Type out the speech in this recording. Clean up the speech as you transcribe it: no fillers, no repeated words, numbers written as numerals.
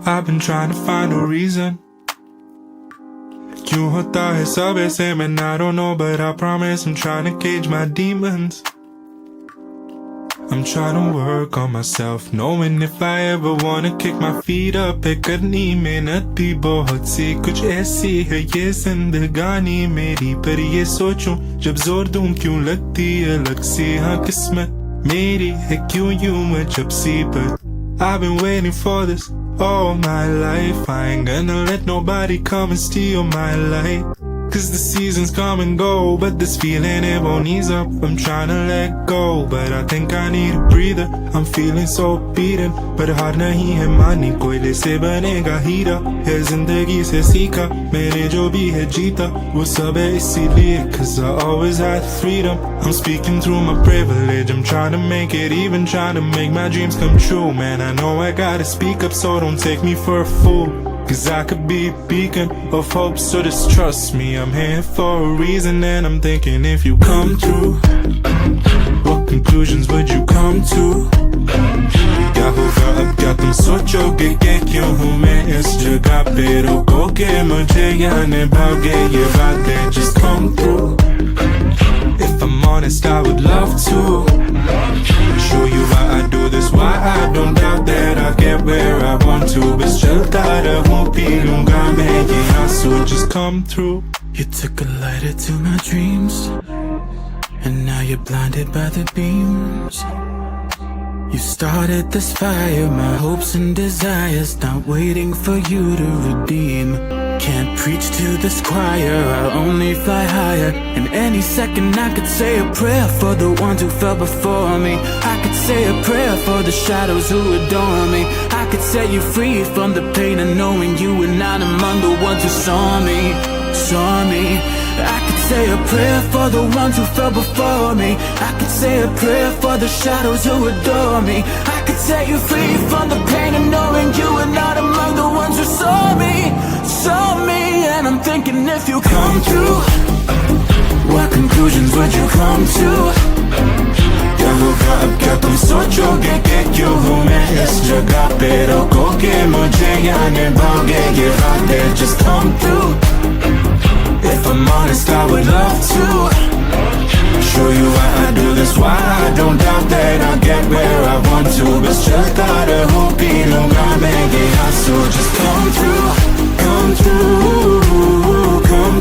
I've been trying to find a reason. क्यों होता है सब ऐसे man I don't know but I promise I'm trying to cage my demons. I'm trying to work on myself knowing if I ever wanna kick my feet up है करनी मेहनत भी बहुत सी कुछ ऐसी है ये जिंदगानी मेरी पर ये सोचूं जब जोर दूं क्यों लगती है अलग सी हाँ किस्मत मेरी है क्यों यूं अजब सी but I've been waiting for this all my life. I ain't gonna let nobody come and steal my light. Cause the seasons come and go, but this feeling it won't ease up. I'm trying to let go, but I think I need a breather. I'm feeling so beaten, but हार नहीं है मानी कोयले से बनेगा हीरा है जिंदगी से सीखा मैंने जो भी है जीता वो सब है इसीलिए cause I always had freedom. I'm speaking through my privilege. I'm trying to make it even, trying to make my dreams come true. Man, I know I gotta speak up, so don't take me for a fool. Cause I could be a beacon of hope, so just trust me. I'm here for a reason and I'm thinking if you come through, what conclusions would you come to? क्या होगा अब क्या तुम सोचोगे कि क्यों हूँ मैं इस जगह पे रोकोगे मुझे या निभाओगे ये बातें just come through. If I'm honest I would love to show you why I do this, why I don't doubt that I'll get where I want to. बस चलता रहूं पी लूंगा मैं ये आंसू just come through. You took a lighter to my dreams and now you're blinded by the beams. You started this fire, my hopes and desires, not waiting for you to redeem. Can't preach to this choir, I'll only fly higher. In any second I could say a prayer for the ones who fell before me. I could say a prayer for the shadows who adore me. I could set you free from the pain of knowing you were not among the ones who saw me. I could say a prayer for the ones who fell before me. I could say a prayer for the shadows who adore me. I could set you free from the pain of knowing you were not among the ones who saw me. And I'm thinking if you come through, what conclusions would you come to? क्या होगा अब क्या तुम सोचोगे कि क्यों हूँ मैं इस जगह पे रोकोगे मुझे या निभाओगे ये बातें just come through. If I'm honest I would love to show you why I do this, why I don't doubt that I'll get where I want to. बस चलता रहूं पी लूंगा मैं ये आंसू just come through, come through, come